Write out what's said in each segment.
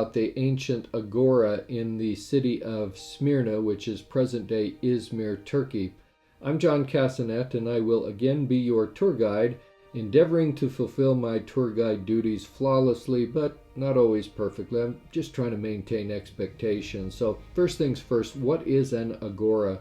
about the ancient agora in the city of Smyrna, which is present-day Izmir, Turkey. I'm John Cassinat, and I will again be your tour guide, endeavoring to fulfill my tour guide duties flawlessly, but not always perfectly. I'm just trying to maintain expectations. So first things first, what is an agora?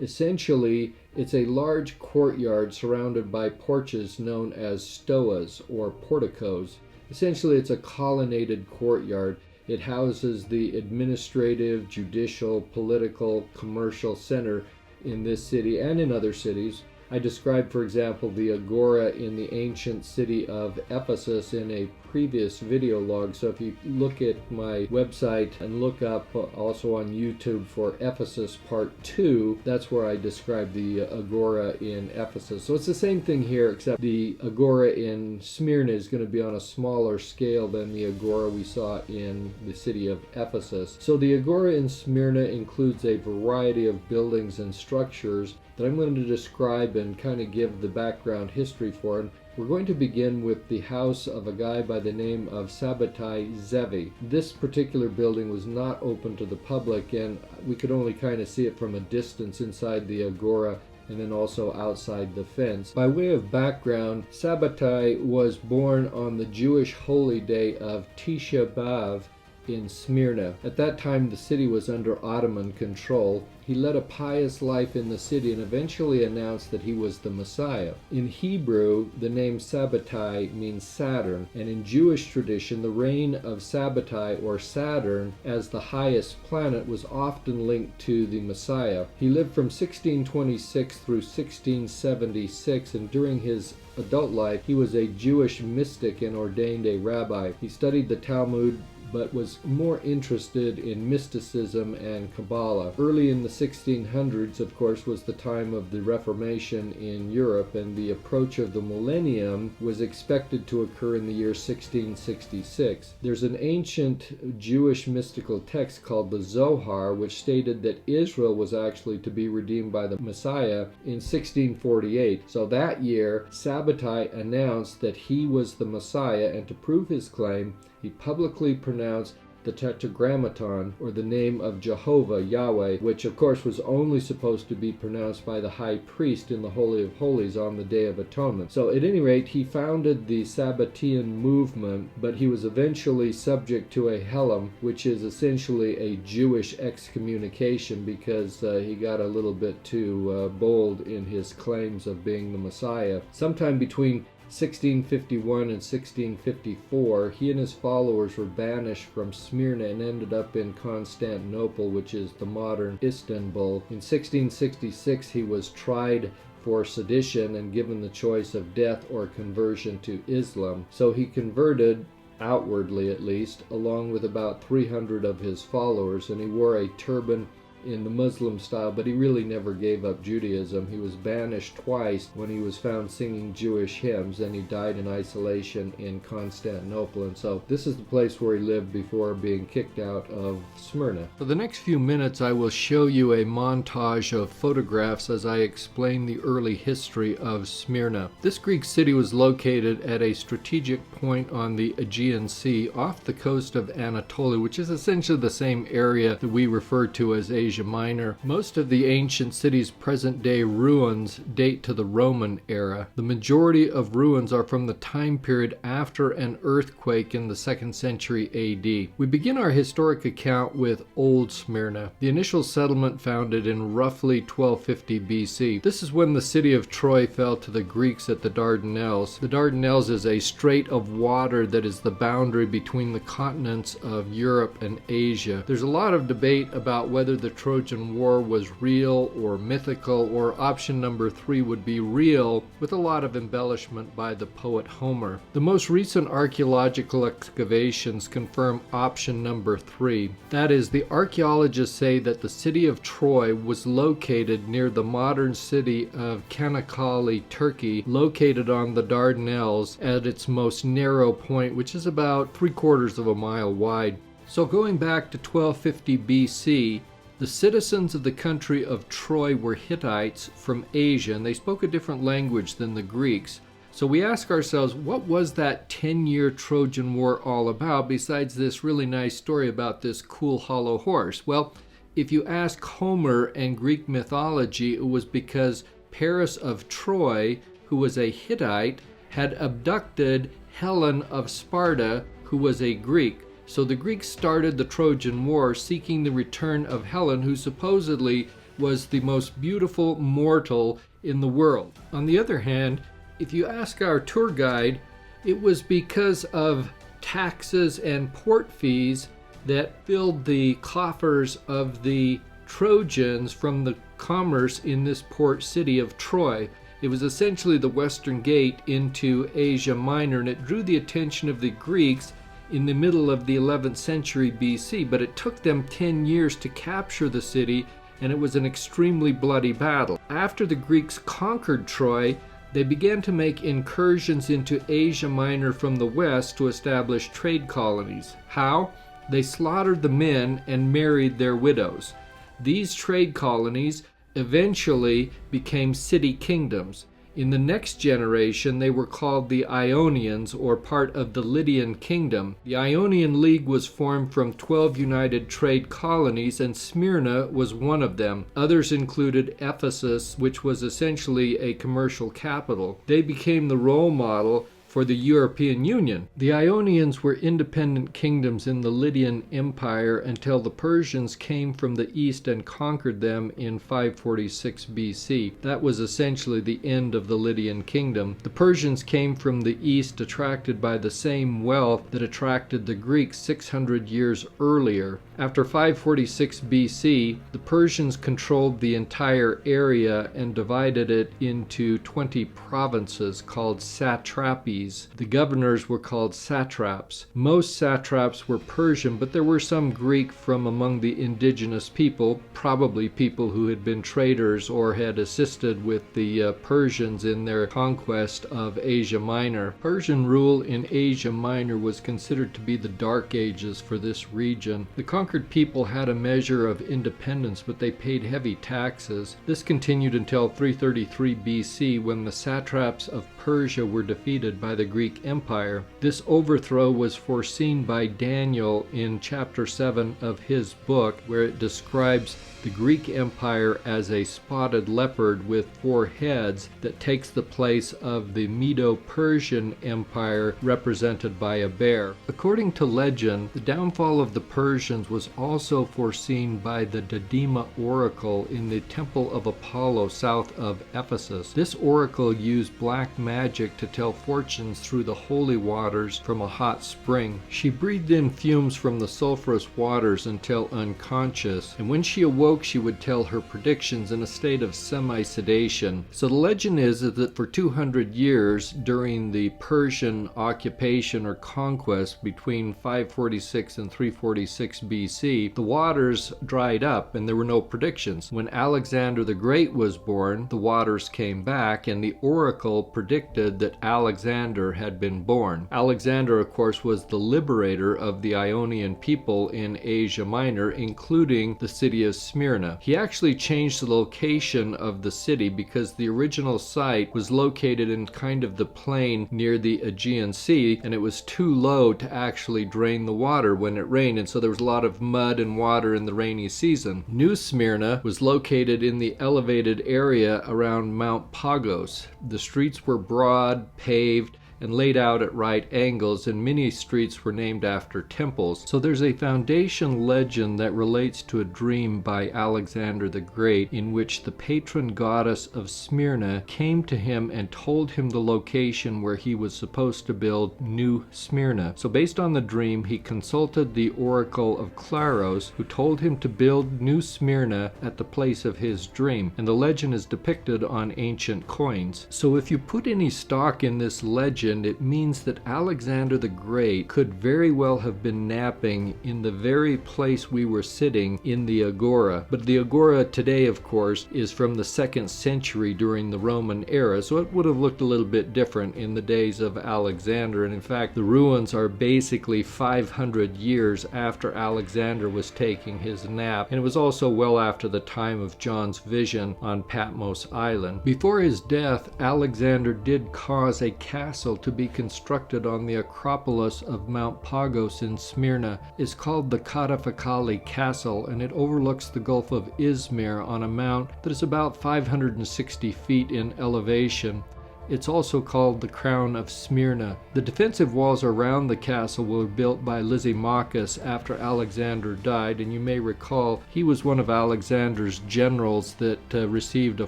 Essentially, it's a large courtyard surrounded by porches known as stoas or porticos. Essentially, it's a colonnaded courtyard. It houses the administrative, judicial, political, commercial center in this city and in other cities. I described, for example, the agora in the ancient city of Ephesus in a previous video log. So if you look at my website and look up also on YouTube for Ephesus Part 2, that's where I describe the agora in Ephesus. So it's the same thing here, except the agora in Smyrna is going to be on a smaller scale than the agora we saw in the city of Ephesus. So the agora in Smyrna includes a variety of buildings and structures that I'm going to describe and kind of give the background history for. And we're going to begin with the house of a guy by the name of Sabbatai Zevi. This particular building was not open to the public, and we could only kind of see it from a distance inside the agora and then also outside the fence. By way of background, Sabbatai was born on the Jewish holy day of Tisha B'Av in Smyrna. At that time, the city was under Ottoman control. He led a pious life in the city and eventually announced that he was the Messiah. In Hebrew, the name Sabbatai means Saturn, and in Jewish tradition, the reign of Sabbatai or Saturn as the highest planet was often linked to the Messiah. He lived from 1626 through 1676, and during his adult life, he was a Jewish mystic and ordained a rabbi. He studied the Talmud, but was more interested in mysticism and Kabbalah. Early in the 1600s, of course, was the time of the Reformation in Europe, and the approach of the millennium was expected to occur in the year 1666. There's an ancient Jewish mystical text called the Zohar, which stated that Israel was actually to be redeemed by the Messiah in 1648. So that year, Sabbatai announced that he was the Messiah, and to prove his claim, he publicly pronounced the Tetragrammaton, or the name of Jehovah, Yahweh, which of course was only supposed to be pronounced by the high priest in the Holy of Holies on the Day of Atonement. So at any rate, he founded the Sabbatean movement, but he was eventually subject to a Helam, which is essentially a Jewish excommunication because he got a little bit too bold in his claims of being the Messiah. Sometime between 1651 and 1654, he and his followers were banished from Smyrna and ended up in Constantinople, which is the modern Istanbul. In 1666, he was tried for sedition and given the choice of death or conversion to Islam. So he converted, outwardly at least, along with about 300 of his followers, and he wore a turban in the Muslim style, but he really never gave up Judaism. He was banished twice when he was found singing Jewish hymns, and he died in isolation in Constantinople. And so this is the place where he lived before being kicked out of Smyrna. For the next few minutes, I will show you a montage of photographs as I explain the early history of Smyrna. This Greek city was located at a strategic point on the Aegean Sea off the coast of Anatolia, which is essentially the same area that we refer to as Asia Minor. Most of the ancient city's present-day ruins date to the Roman era. The majority of ruins are from the time period after an earthquake in the 2nd century AD. We begin our historic account with Old Smyrna, the initial settlement founded in roughly 1250 BC. This is when the city of Troy fell to the Greeks at the Dardanelles. The Dardanelles is a strait of water that is the boundary between the continents of Europe and Asia. There's a lot of debate about whether the Trojan War was real or mythical, or option number 3 would be real, with a lot of embellishment by the poet Homer. The most recent archaeological excavations confirm option number 3. That is, the archaeologists say that the city of Troy was located near the modern city of Çanakkale, Turkey, located on the Dardanelles at its most narrow point, which is about 3/4 of a mile wide. So going back to 1250 BC, the citizens of the country of Troy were Hittites from Asia, and they spoke a different language than the Greeks. So we ask ourselves, what was that 10-year Trojan War all about besides this really nice story about this cool hollow horse? Well, if you ask Homer and Greek mythology, it was because Paris of Troy, who was a Hittite, had abducted Helen of Sparta, who was a Greek. So the Greeks started the Trojan War seeking the return of Helen, who supposedly was the most beautiful mortal in the world. On the other hand, if you ask our tour guide, it was because of taxes and port fees that filled the coffers of the Trojans from the commerce in this port city of Troy. It was essentially the western gate into Asia Minor, and it drew the attention of the Greeks in the middle of the 11th century BC, but it took them 10 years to capture the city, and it was an extremely bloody battle. After the Greeks conquered Troy, they began to make incursions into Asia Minor from the west to establish trade colonies. How? They slaughtered the men and married their widows. These trade colonies eventually became city kingdoms. In the next generation, they were called the Ionians, or part of the Lydian kingdom. The Ionian League was formed from 12 united trade colonies, and Smyrna was one of them. Others included Ephesus, which was essentially a commercial capital. They became the role model for the European Union. The Ionians were independent kingdoms in the Lydian Empire until the Persians came from the east and conquered them in 546 BC. That was essentially the end of the Lydian kingdom. The Persians came from the east, attracted by the same wealth that attracted the Greeks 600 years earlier. After 546 BC, the Persians controlled the entire area and divided it into 20 provinces called satrapies. The governors were called satraps. Most satraps were Persian, but there were some Greek from among the indigenous people, probably people who had been traders or had assisted with the Persians in their conquest of Asia Minor. Persian rule in Asia Minor was considered to be the Dark Ages for this region. The conquered people had a measure of independence, but they paid heavy taxes. This continued until 333 BC, when the satraps of Persia were defeated by the Greek Empire. This overthrow was foreseen by Daniel in chapter 7 of his book, where it describes the Greek Empire as a spotted leopard with 4 heads that takes the place of the Medo-Persian Empire represented by a bear. According to legend, the downfall of the Persians was also foreseen by the Didyma oracle in the Temple of Apollo south of Ephesus. This oracle used black magic to tell fortunes through the holy waters from a hot spring. She breathed in fumes from the sulfurous waters until unconscious, and when she awoke, she would tell her predictions in a state of semi-sedation. So the legend is that for 200 years during the Persian occupation or conquest between 546 and 346 BC, the waters dried up and there were no predictions. When Alexander the Great was born, the waters came back, and the oracle predicted that Alexander had been born. Alexander, of course, was the liberator of the Ionian people in Asia Minor, including the city of Smyrna. He actually changed the location of the city because the original site was located in kind of the plain near the Aegean Sea, and it was too low to actually drain the water when it rained, and so there was a lot of mud and water in the rainy season. New Smyrna was located in the elevated area around Mount Pagos. The streets were broad, paved, and laid out at right angles, and many streets were named after temples. So there's a foundation legend that relates to a dream by Alexander the Great, in which the patron goddess of Smyrna came to him and told him the location where he was supposed to build New Smyrna. So based on the dream, he consulted the oracle of Claros, who told him to build New Smyrna at the place of his dream, and the legend is depicted on ancient coins. So if you put any stock in this legend, legend, it means that Alexander the Great could very well have been napping in the very place we were sitting in the agora. But the agora today, of course, is from the 2nd century during the Roman era, so it would have looked a little bit different in the days of Alexander. And in fact, the ruins are basically 500 years after Alexander was taking his nap, and it was also well after the time of John's vision on Patmos Island. Before his death, Alexander did cause a castle to be constructed on the Acropolis of Mount Pagos in Smyrna. It's called the Kataphakali Castle, and it overlooks the Gulf of Izmir on a mount that is about 560 feet in elevation. It's also called the Crown of Smyrna. The defensive walls around the castle were built by Lysimachus after Alexander died, and you may recall he was one of Alexander's generals that received a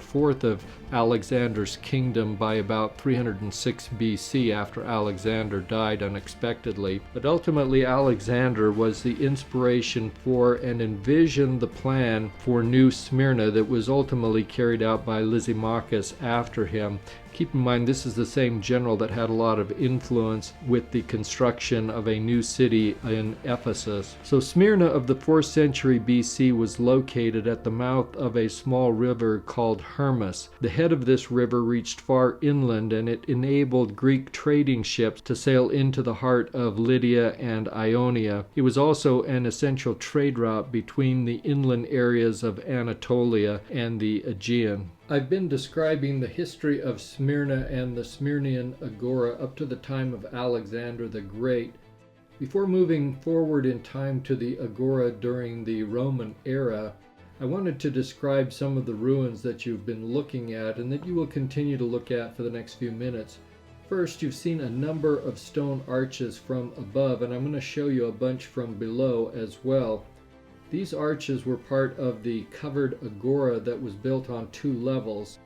fourth of Alexander's kingdom by about 306 BC after Alexander died unexpectedly. But ultimately Alexander was the inspiration for and envisioned the plan for New Smyrna that was ultimately carried out by Lysimachus after him. Keep in mind, this is the same general that had a lot of influence with the construction of a new city in Ephesus. So Smyrna of the 4th century BC was located at the mouth of a small river called Hermus. The head of this river reached far inland, and it enabled Greek trading ships to sail into the heart of Lydia and Ionia. It was also an essential trade route between the inland areas of Anatolia and the Aegean. I've been describing the history of Smyrna and the Smyrnian agora up to the time of Alexander the Great. Before moving forward in time to the agora during the Roman era, I wanted to describe some of the ruins that you've been looking at and that you will continue to look at for the next few minutes. First, you've seen a number of stone arches from above, and I'm going to show you a bunch from below as well. These arches were part of the covered agora that was built on 2 levels.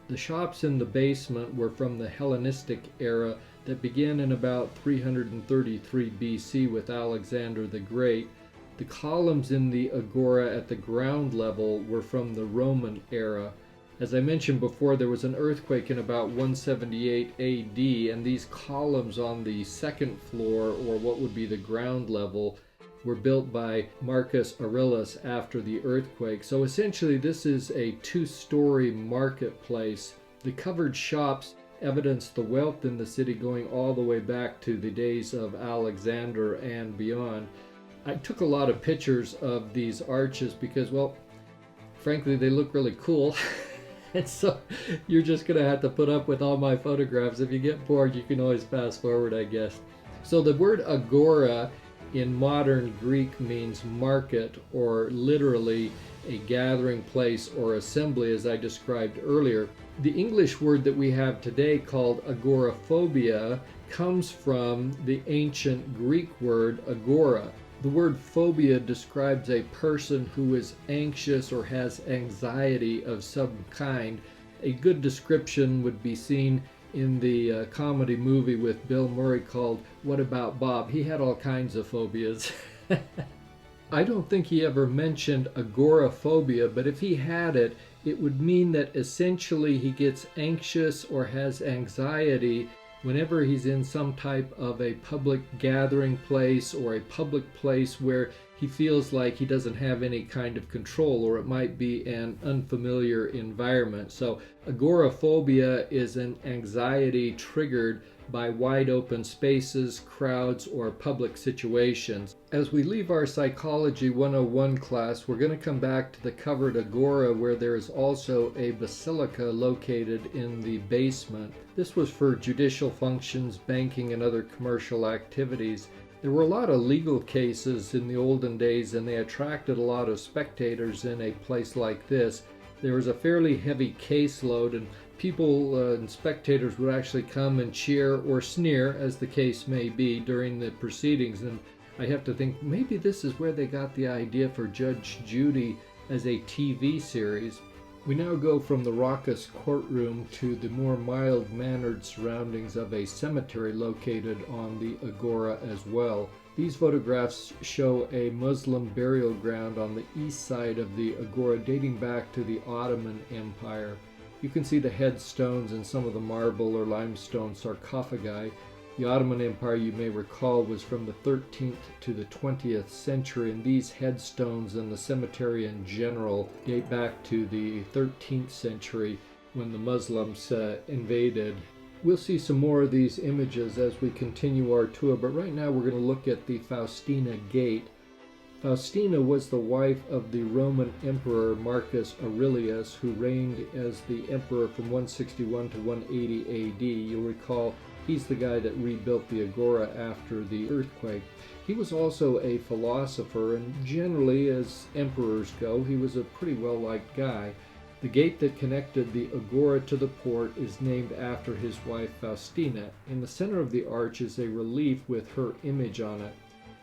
The shops in the basement were from the Hellenistic era that began in about 333 BC with Alexander the Great. The columns in the agora at the ground level were from the Roman era. As I mentioned before, there was an earthquake in about 178 AD, and these columns on the 2nd floor, or what would be the ground level, were built by Marcus Aurelius after the earthquake. So essentially this is a 2-story marketplace. The covered shops evidence the wealth in the city going all the way back to the days of Alexander and beyond. I took a lot of pictures of these arches because, well, frankly, they look really cool. And so you're just going to have to put up with all my photographs. If you get bored, you can always fast forward, I guess. So the word agora in modern Greek means market, or literally a gathering place or assembly, as I described earlier. The English word that we have today called agoraphobia comes from the ancient Greek word agora. The word phobia describes a person who is anxious or has anxiety of some kind. A good description would be seen in the comedy movie with Bill Murray called What About Bob? He had all kinds of phobias. I don't think he ever mentioned agoraphobia, but if he had it, it would mean that essentially he gets anxious or has anxiety whenever he's in some type of a public gathering place or a public place where he feels like he doesn't have any kind of control, or it might be an unfamiliar environment. So agoraphobia is an anxiety triggered by wide open spaces, crowds, or public situations. As we leave our Psychology 101 class, we're going to come back to the covered agora, where there is also a basilica located in the basement. This was for judicial functions, banking, and other commercial activities. There were a lot of legal cases in the olden days, and they attracted a lot of spectators in a place like this. There was a fairly heavy caseload, and people and spectators would actually come and cheer or sneer, as the case may be, during the proceedings. And I have to think maybe this is where they got the idea for Judge Judy as a TV series. We now go from the raucous courtroom to the more mild-mannered surroundings of a cemetery located on the agora as well. These photographs show a Muslim burial ground on the east side of the agora dating back to the Ottoman Empire. You can see the headstones and some of the marble or limestone sarcophagi. The Ottoman Empire, you may recall, was from the 13th to the 20th century, and these headstones and the cemetery in general date back to the 13th century when the Muslims invaded. We'll see some more of these images as we continue our tour, but right now we're going to look at the Faustina Gate. Faustina was the wife of the Roman Emperor Marcus Aurelius, who reigned as the emperor from 161 to 180 AD. You'll recall he's the guy that rebuilt the agora after the earthquake. He was also a philosopher, and generally, as emperors go, he was a pretty well-liked guy. The gate that connected the agora to the port is named after his wife Faustina. In the center of the arch is a relief with her image on it.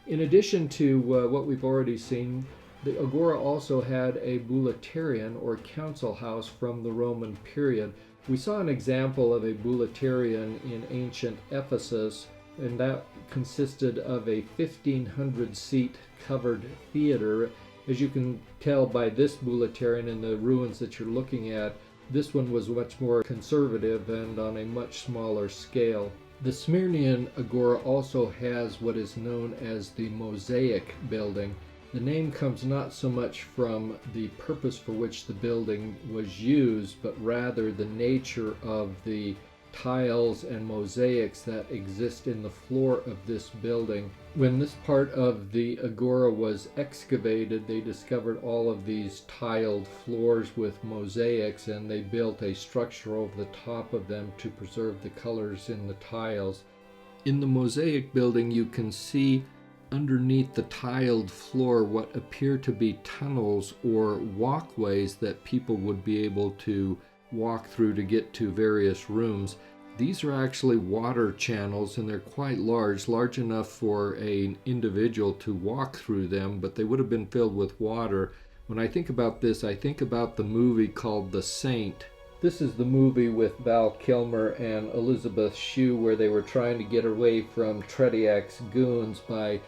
In addition to what we've already seen, the agora also had a bouleuterion or council house from the Roman period. We saw an example of a bouleuterion in ancient Ephesus, and that consisted of a 1,500-seat covered theater. As you can tell by this bouleuterion and the ruins that you're looking at, this one was much more conservative and on a much smaller scale. The Smyrnian agora also has what is known as the Mosaic building. The name comes not so much from the purpose for which the building was used, but rather the nature of the tiles and mosaics that exist in the floor of this building. When this part of the agora was excavated, they discovered all of these tiled floors with mosaics, and they built a structure over the top of them to preserve the colors in the tiles. In the mosaic building, you can see underneath the tiled floor what appear to be tunnels or walkways that people would be able to walk through to get to various rooms. These are actually water channels, and they're quite large enough for an individual to walk through them, but they would have been filled with water. When I think about this, I think about the movie called The Saint. This is the movie with Val Kilmer and Elizabeth Shue where they were trying to get away from Tretiak's goons by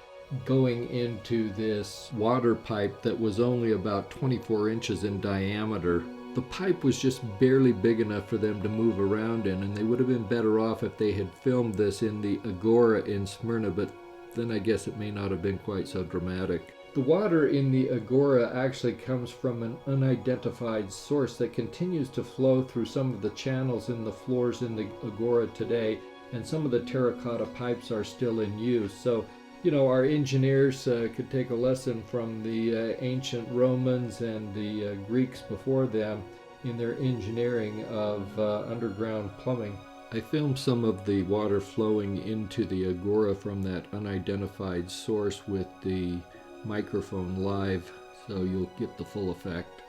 going into this water pipe that was only about 24 inches in diameter. The pipe was just barely big enough for them to move around in, and they would have been better off if they had filmed this in the agora in Smyrna, but then I guess it may not have been quite so dramatic. The water in the agora actually comes from an unidentified source that continues to flow through some of the channels in the floors in the agora today, and some of the terracotta pipes are still in use. So, you know, our engineers could take a lesson from the ancient Romans and the Greeks before them in their engineering of underground plumbing. I filmed some of the water flowing into the agora from that unidentified source with the microphone live, so you'll get the full effect.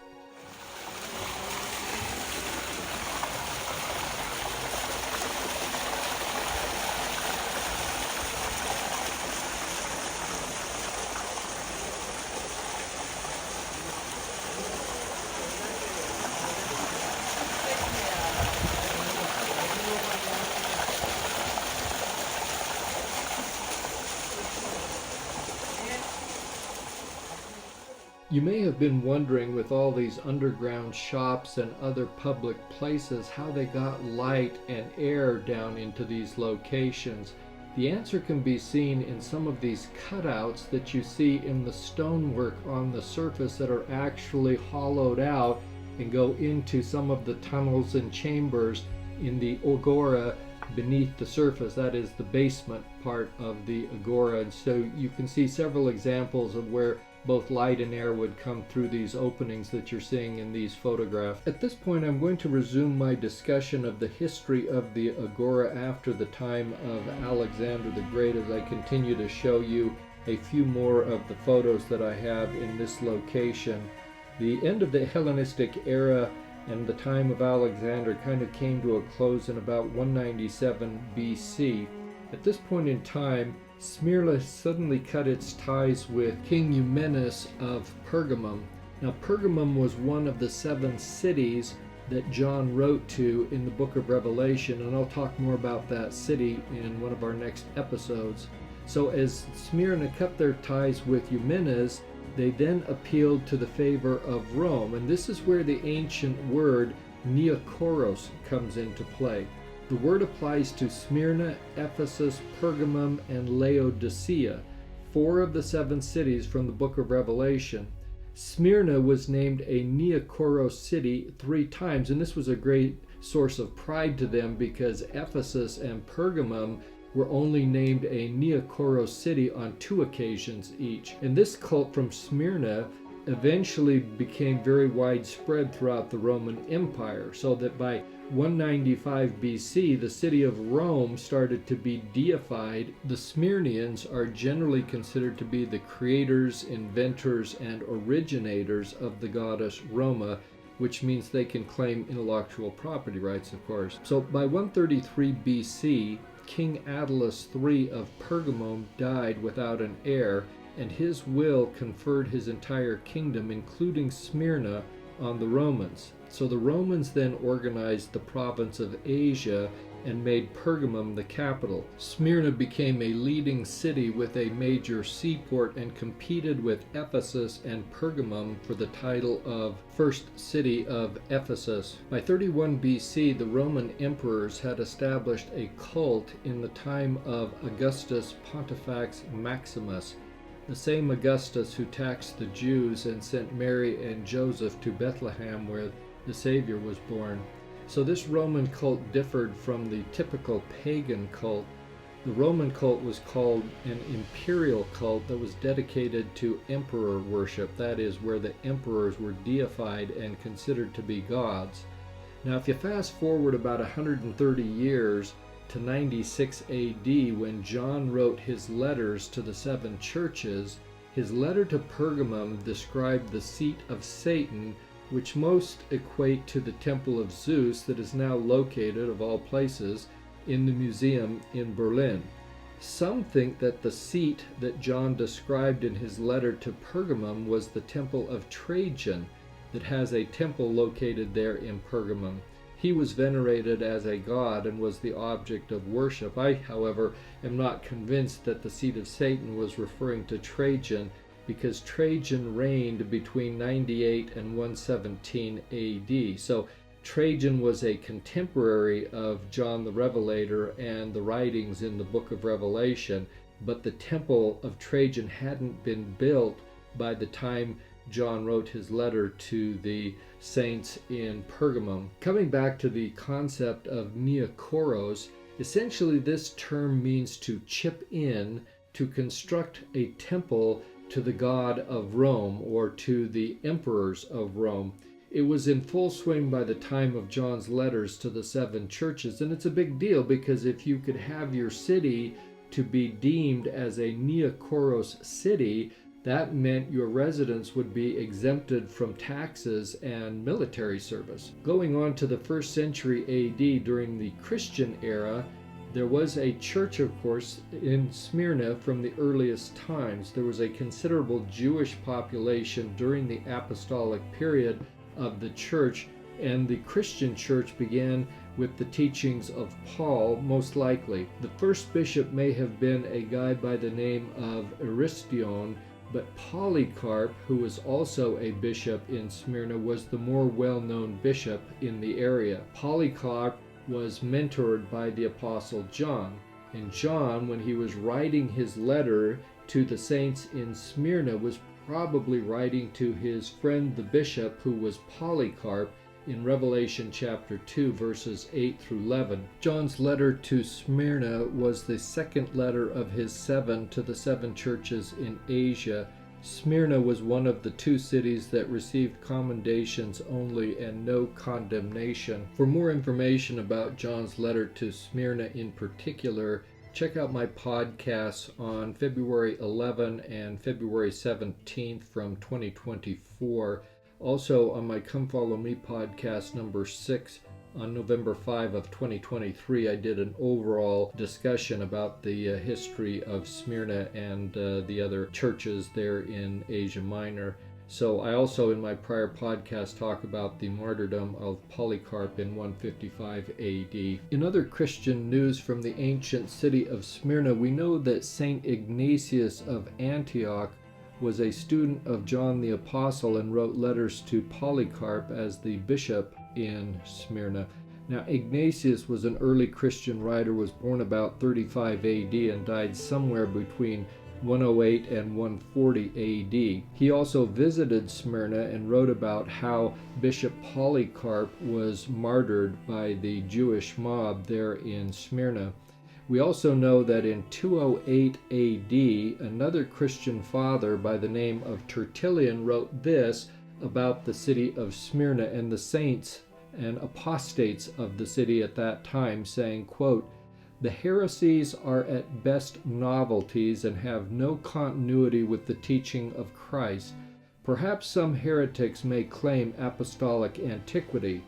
You may have been wondering, with all these underground shops and other public places, how they got light and air down into these locations. The answer can be seen in some of these cutouts that you see in the stonework on the surface that are actually hollowed out and go into some of the tunnels and chambers in the agora beneath the surface. That is the basement part of the agora. And so you can see several examples of where both light and air would come through these openings that you're seeing in these photographs. At this point, I'm going to resume my discussion of the history of the agora after the time of Alexander the Great, as I continue to show you a few more of the photos that I have in this location. The end of the Hellenistic era and the time of Alexander kind of came to a close in about 197 BC. At this point in time, Smyrna suddenly cut its ties with King Eumenes of Pergamum. Now, Pergamum was one of the 7 cities that John wrote to in the book of Revelation, and I'll talk more about that city in one of our next episodes. So as Smyrna cut their ties with Eumenes, they then appealed to the favor of Rome, and this is where the ancient word Neokoros comes into play. The word applies to Smyrna, Ephesus, Pergamum, and Laodicea, 4 of the 7 cities from the book of Revelation. Smyrna was named a Neokoros city 3 times, and this was a great source of pride to them because Ephesus and Pergamum were only named a Neokoros city on 2 occasions each. And this cult from Smyrna eventually became very widespread throughout the Roman Empire, so that by 195 BC, the city of Rome started to be deified. The Smyrnians are generally considered to be the creators, inventors, and originators of the goddess Roma, which means they can claim intellectual property rights, of course. So by 133 BC, King Attalus III of Pergamum died without an heir, and his will conferred his entire kingdom, including Smyrna, on the Romans. So the Romans then organized the province of Asia and made Pergamum the capital. Smyrna became a leading city with a major seaport and competed with Ephesus and Pergamum for the title of First City of Ephesus. By 31 BC, the Roman emperors had established a cult in the time of Augustus Pontifex Maximus, the same Augustus who taxed the Jews and sent Mary and Joseph to Bethlehem where the Savior was born. So this Roman cult differed from the typical pagan cult. The Roman cult was called an imperial cult that was dedicated to emperor worship, that is, where the emperors were deified and considered to be gods. Now, if you fast forward about 130 years to 96 AD, when John wrote his letters to the 7 churches, his letter to Pergamum described the seat of Satan, which most equate to the temple of Zeus that is now located, of all places, in the museum in Berlin. Some think that the seat that John described in his letter to Pergamum was the temple of Trajan, that has a temple located there in Pergamum. He was venerated as a god and was the object of worship. I, however, am not convinced that the seat of Satan was referring to Trajan, because Trajan reigned between 98 and 117 AD. So Trajan was a contemporary of John the Revelator and the writings in the book of Revelation, but the temple of Trajan hadn't been built by the time John wrote his letter to the saints in Pergamum. Coming back to the concept of Neokoros, essentially this term means to chip in, to construct a temple to the god of Rome, or to the emperors of Rome. It was in full swing by the time of John's letters to the 7 churches, and it's a big deal because if you could have your city to be deemed as a Neokoros city, that meant your residents would be exempted from taxes and military service. Going on to the 1st century AD, during the Christian era, there was a church, of course, in Smyrna from the earliest times. There was a considerable Jewish population during the apostolic period of the church, and the Christian church began with the teachings of Paul, most likely. The first bishop may have been a guy by the name of Aristion, but Polycarp, who was also a bishop in Smyrna, was the more well-known bishop in the area. Polycarp was mentored by the Apostle John, and John, when he was writing his letter to the saints in Smyrna, was probably writing to his friend the bishop, who was Polycarp, in Revelation chapter 2, verses 8 through 11. John's letter to Smyrna was the second letter of his 7 to the 7 churches in Asia. Smyrna was one of the 2 cities that received commendations only and no condemnation. For more information about John's letter to Smyrna in particular, check out my podcasts on February 11 and February 17th from 2024. Also on my Come Follow Me podcast number 6 on November 5 of 2023, I did an overall discussion about the history of Smyrna and the other churches there in Asia Minor. So I also, in my prior podcast, talk about the martyrdom of Polycarp in 155 AD. In other Christian news from the ancient city of Smyrna, we know that Saint Ignatius of Antioch was a student of John the Apostle and wrote letters to Polycarp as the bishop in Smyrna. Now, Ignatius was an early Christian writer, was born about 35 AD and died somewhere between 108 and 140 AD. He also visited Smyrna and wrote about how Bishop Polycarp was martyred by the Jewish mob there in Smyrna. We also know that in 208 AD, another Christian father by the name of Tertullian wrote this about the city of Smyrna and the saints and apostates of the city at that time, saying, quote, "The heresies are at best novelties and have no continuity with the teaching of Christ. Perhaps some heretics may claim apostolic antiquity.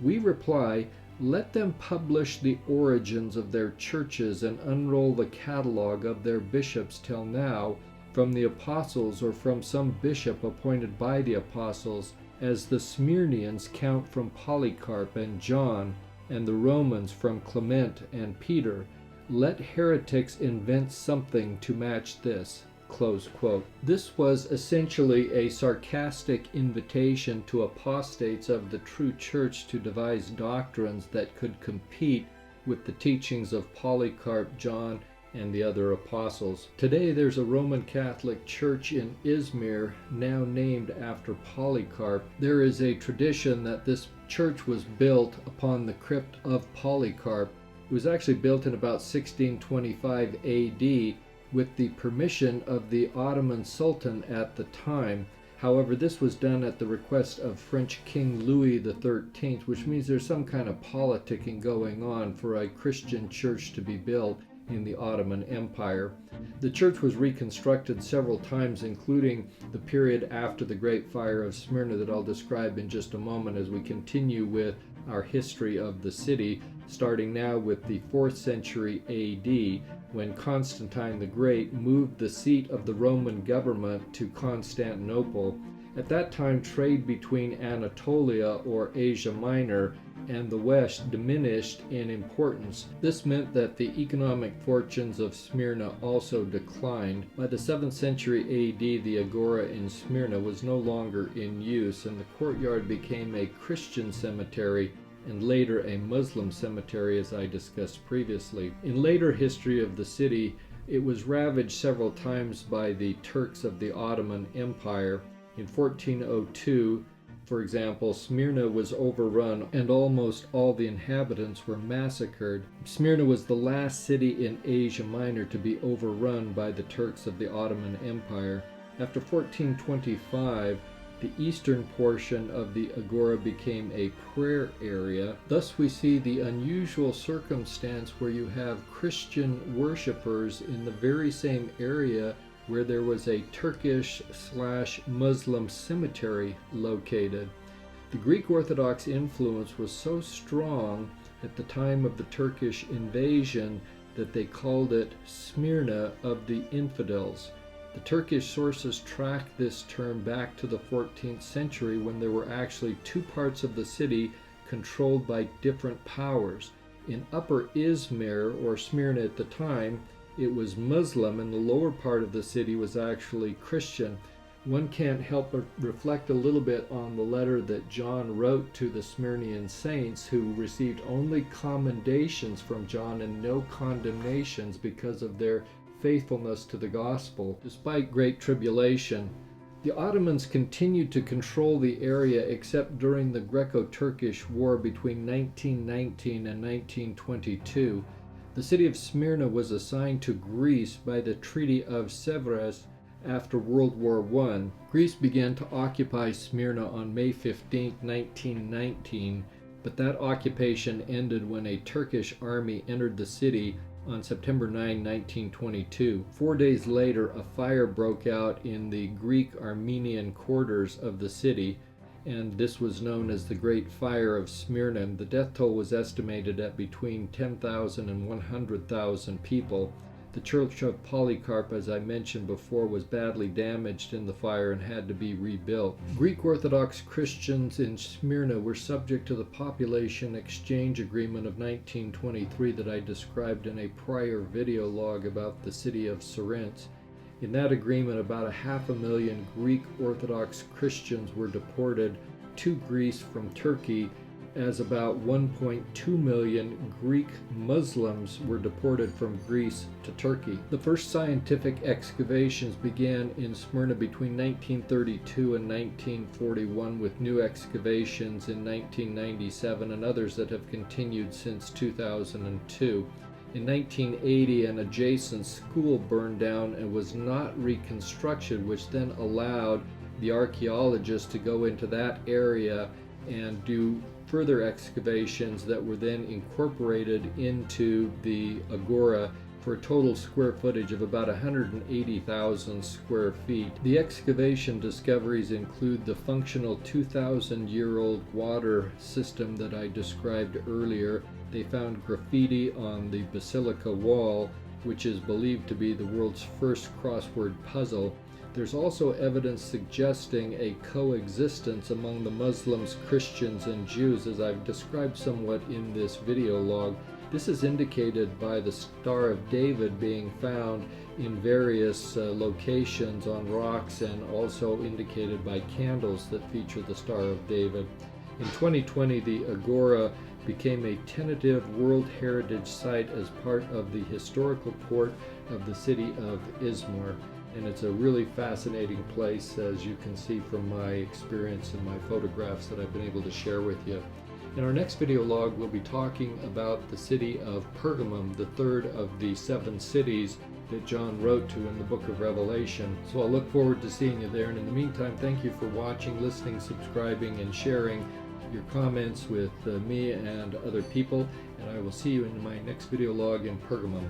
We reply, let them publish the origins of their churches and unroll the catalogue of their bishops till now, from the apostles or from some bishop appointed by the apostles, as the Smyrnians count from Polycarp and John, and the Romans from Clement and Peter. Let heretics invent something to match this." Close quote. This was essentially a sarcastic invitation to apostates of the true church to devise doctrines that could compete with the teachings of Polycarp, John, and the other apostles. Today there's a Roman Catholic church in Izmir, now named after Polycarp. There is a tradition that this church was built upon the crypt of Polycarp. It was actually built in about 1625 AD with the permission of the Ottoman Sultan at the time. However, this was done at the request of French King Louis XIII, which means there's some kind of politicking going on for a Christian church to be built in the Ottoman Empire. The church was reconstructed several times, including the period after the Great Fire of Smyrna that I'll describe in just a moment as we continue with our history of the city, starting now with the 4th century AD, when Constantine the Great moved the seat of the Roman government to Constantinople. At that time, trade between Anatolia, or Asia Minor, and the West diminished in importance. This meant that the economic fortunes of Smyrna also declined. By the 7th century AD, the agora in Smyrna was no longer in use, and the courtyard became a Christian cemetery and later a Muslim cemetery, as I discussed previously. In later history of the city, it was ravaged several times by the Turks of the Ottoman Empire. In 1402, for example, Smyrna was overrun and almost all the inhabitants were massacred. Smyrna was the last city in Asia Minor to be overrun by the Turks of the Ottoman Empire. After 1425, the eastern portion of the agora became a prayer area. Thus we see the unusual circumstance where you have Christian worshippers in the very same area where there was a Turkish/Muslim cemetery located. The Greek Orthodox influence was so strong at the time of the Turkish invasion that they called it Smyrna of the infidels. The Turkish sources track this term back to the 14th century when there were actually two parts of the city controlled by different powers. In Upper Izmir, or Smyrna at the time, it was Muslim, and the lower part of the city was actually Christian. One can't help but reflect a little bit on the letter that John wrote to the Smyrnian saints, who received only commendations from John and no condemnations because of their faithfulness to the gospel. Despite great tribulation, the Ottomans continued to control the area except during the Greco-Turkish War between 1919 and 1922. The city of Smyrna was assigned to Greece by the Treaty of Sèvres after World War I. Greece began to occupy Smyrna on May 15, 1919, but that occupation ended when a Turkish army entered the city on September 9, 1922. 4 days later, a fire broke out in the Greek-Armenian quarters of the city, and this was known as the Great Fire of Smyrna. The death toll was estimated at between 10,000 and 100,000 people. The church of Polycarp, as I mentioned before, was badly damaged in the fire and had to be rebuilt. Greek Orthodox Christians in Smyrna were subject to the Population Exchange Agreement of 1923 that I described in a prior video log about the city of Corinth. In that agreement, about 500,000 Greek Orthodox Christians were deported to Greece from Turkey as about 1.2 million Greek Muslims were deported from Greece to Turkey. The first scientific excavations began in Smyrna between 1932 and 1941, with new excavations in 1997 and others that have continued since 2002. In 1980, an adjacent school burned down and was not reconstructed, which then allowed the archaeologists to go into that area and do further excavations that were then incorporated into the agora for a total square footage of about 180,000 square feet. The excavation discoveries include the functional 2,000-year-old water system that I described earlier. They found graffiti on the basilica wall, which is believed to be the world's first crossword puzzle. There's also evidence suggesting a coexistence among the Muslims, Christians, and Jews, as I've described somewhat in this video log. This is indicated by the Star of David being found in various locations on rocks, and also indicated by candles that feature the Star of David. In 2020, the agora became a tentative World Heritage Site as part of the historical port of the city of Izmir. And it's a really fascinating place, as you can see from my experience and my photographs that I've been able to share with you. In our next video log, we'll be talking about the city of Pergamum, the third of the 7 cities that John wrote to in the book of Revelation. So I'll look forward to seeing you there. And in the meantime, thank you for watching, listening, subscribing, and sharing your comments with me and other people. And I will see you in my next video log in Pergamum.